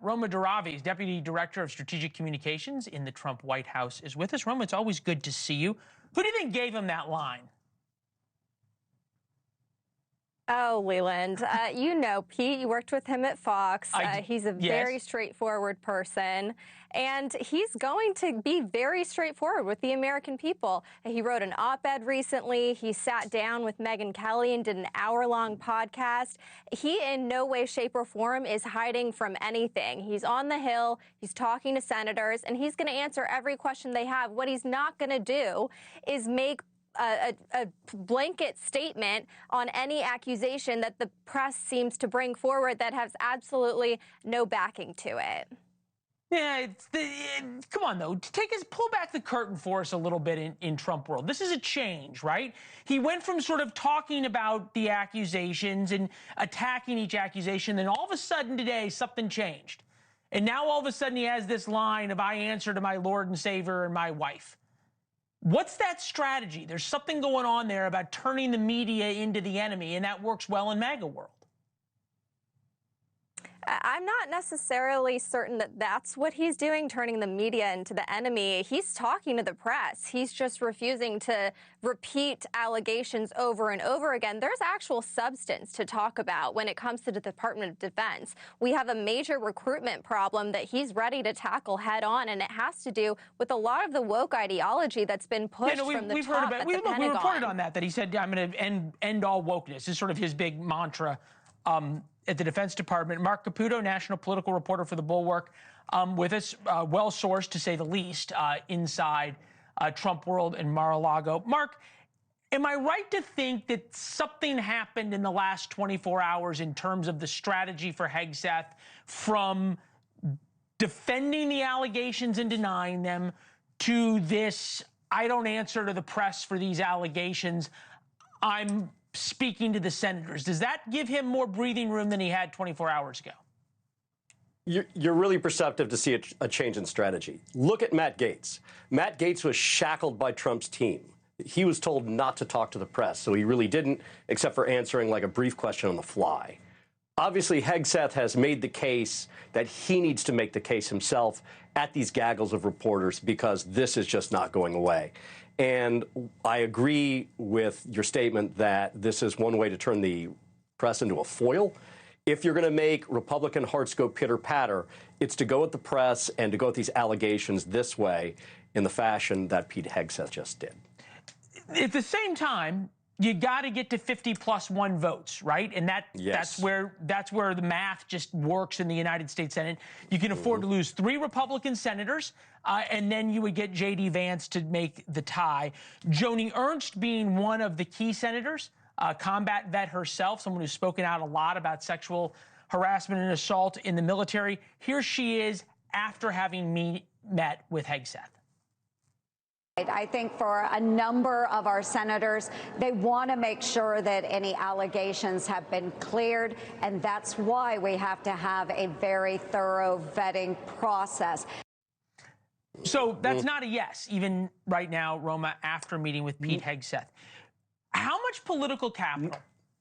Roma Daravi, Deputy Director of Strategic Communications in the Trump White House, is with us. Roma, it's always good to see you. Who do you think gave him that line? Oh, Leland, you know Pete. You worked with him at Fox. He's a very straightforward person, and he's going to be very straightforward with the American people. He wrote an op-ed recently. He sat down with Megyn Kelly and did an hour-long podcast. He in no way, shape, or form is hiding from anything. He's on the Hill. He's talking to senators, and he's going to answer every question they have. What he's not going to do is make a blanket statement on any accusation that the press seems to bring forward that has absolutely no backing to it. Yeah, come on, though. Pull back the curtain for us a little bit in Trump world. This is a change, right? He went from sort of talking about the accusations and attacking each accusation, then all of a sudden today, something changed. And now all of a sudden he has this line of, "I answer to my Lord and Savior and my wife." What's that strategy? There's something going on there about turning the media into the enemy, and that works well in MAGA world. I'm not necessarily certain that that's what he's doing, turning the media into the enemy. He's talking to the press. He's just refusing to repeat allegations over and over again. There's actual substance to talk about when it comes to the Department of Defense. We have a major recruitment problem that he's ready to tackle head on, and it has to do with a lot of the woke ideology that's been pushed from the top at the Pentagon. We reported on that he said, "I'm going to end all wokeness." Is sort of his big mantra. At the Defense Department. Marc Caputo, national political reporter for the Bulwark, with us, well-sourced to say the least, inside Trump world in Mar-a-Lago. Marc, am I right to think that something happened in the last 24 hours in terms of the strategy for Hegseth from defending the allegations and denying them to this, "I don't answer to the press for these allegations, I'm speaking to the senators"? Does that give him more breathing room than he had 24 hours ago? You're really perceptive to see a change in strategy. Look at Matt Gaetz. Matt Gaetz was shackled by Trump's team. He was told not to talk to the press, so he really didn't, except for answering like a brief question on the fly. Obviously, Hegseth has made the case that he needs to make the case himself at these gaggles of reporters because this is just not going away. And I agree with your statement that this is one way to turn the press into a foil. If you're going to make Republican hearts go pitter-patter, it's to go at the press and to go at these allegations this way in the fashion that Pete Hegseth just did. At the same time, you got to get to 50+1 votes, right? And that's where the math just works in the United States Senate. You can afford to lose 3 Republican senators, and then you would get J.D. Vance to make the tie. Joni Ernst being one of the key senators, combat vet herself, someone who's spoken out a lot about sexual harassment and assault in the military. Here she is after having met with Hegseth. I think for a number of our senators, they want to make sure that any allegations have been cleared, and that's why we have to have a very thorough vetting process. So that's not a yes, even right now, Roma, after meeting with Pete Hegseth. How much political capital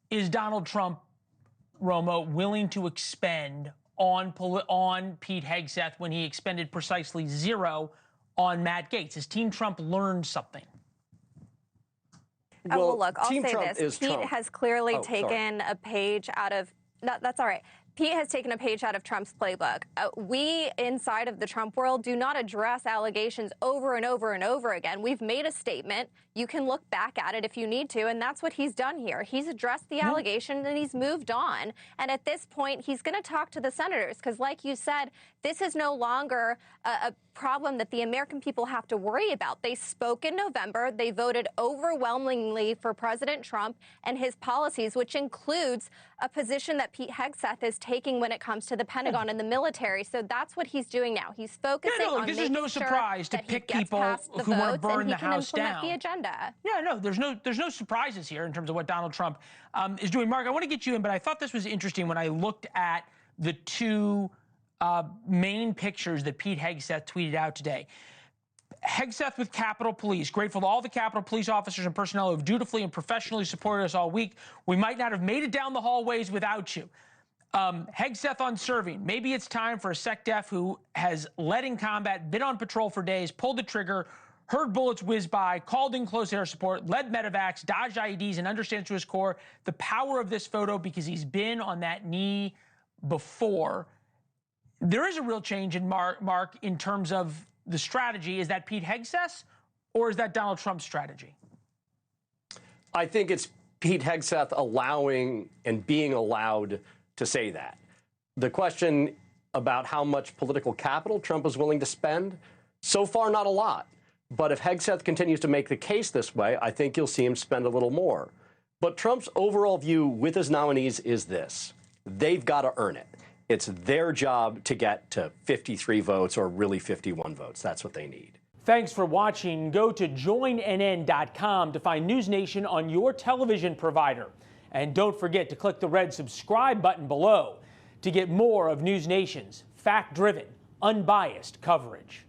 is Donald Trump, Roma, willing to expend on Pete Hegseth when he expended precisely 0 on Matt Gaetz? Has Team Trump learned something? Well, look, I'll say this. Pete has clearly taken a page out of... No, that's all right. Pete has taken a page out of Trump's playbook. We, inside of the Trump world, do not address allegations over and over and over again. We've made a statement. You can look back at it if you need to, and that's what he's done here. He's addressed the allegation, and he's moved on. And at this point, he's going to talk to the senators, because like you said, this is no longer a problem that the American people have to worry about. They spoke in November. They voted overwhelmingly for President Trump and his policies, which includes a position that Pete Hegseth is taking when it comes to the Pentagon and the military. So that's what he's doing now. He's focusing on making no surprise sure to pick people who want to burn the house down. The agenda. Yeah, no, there's no surprises here in terms of what Donald Trump is doing. Marc, I want to get you in, but I thought this was interesting when I looked at the 2 main pictures that Pete Hegseth tweeted out today. Hegseth with Capitol Police. Grateful to all the Capitol Police officers and personnel who have dutifully and professionally supported us all week. We might not have made it down the hallways without you. Hegseth on serving. Maybe it's time for a SecDef who has led in combat, been on patrol for days, pulled the trigger, heard bullets whiz by, called in close air support, led medevacs, dodged IEDs, and understands to his core the power of this photo because he's been on that knee before. There is a real change in Mark in terms of the strategy. Is that Pete Hegseth or is that Donald Trump's strategy? I think it's Pete Hegseth allowing and being allowed to say that. The question about how much political capital Trump is willing to spend, so far not a lot. But if Hegseth continues to make the case this way, I think you'll see him spend a little more. But Trump's overall view with his nominees is this: they've got to earn it. It's their job to get to 53 votes or really 51 votes. That's what they need. Thanks for watching. Go to joinnn.com to find NewsNation on your television provider. And don't forget to click the red subscribe button below to get more of NewsNation's fact-driven, unbiased coverage.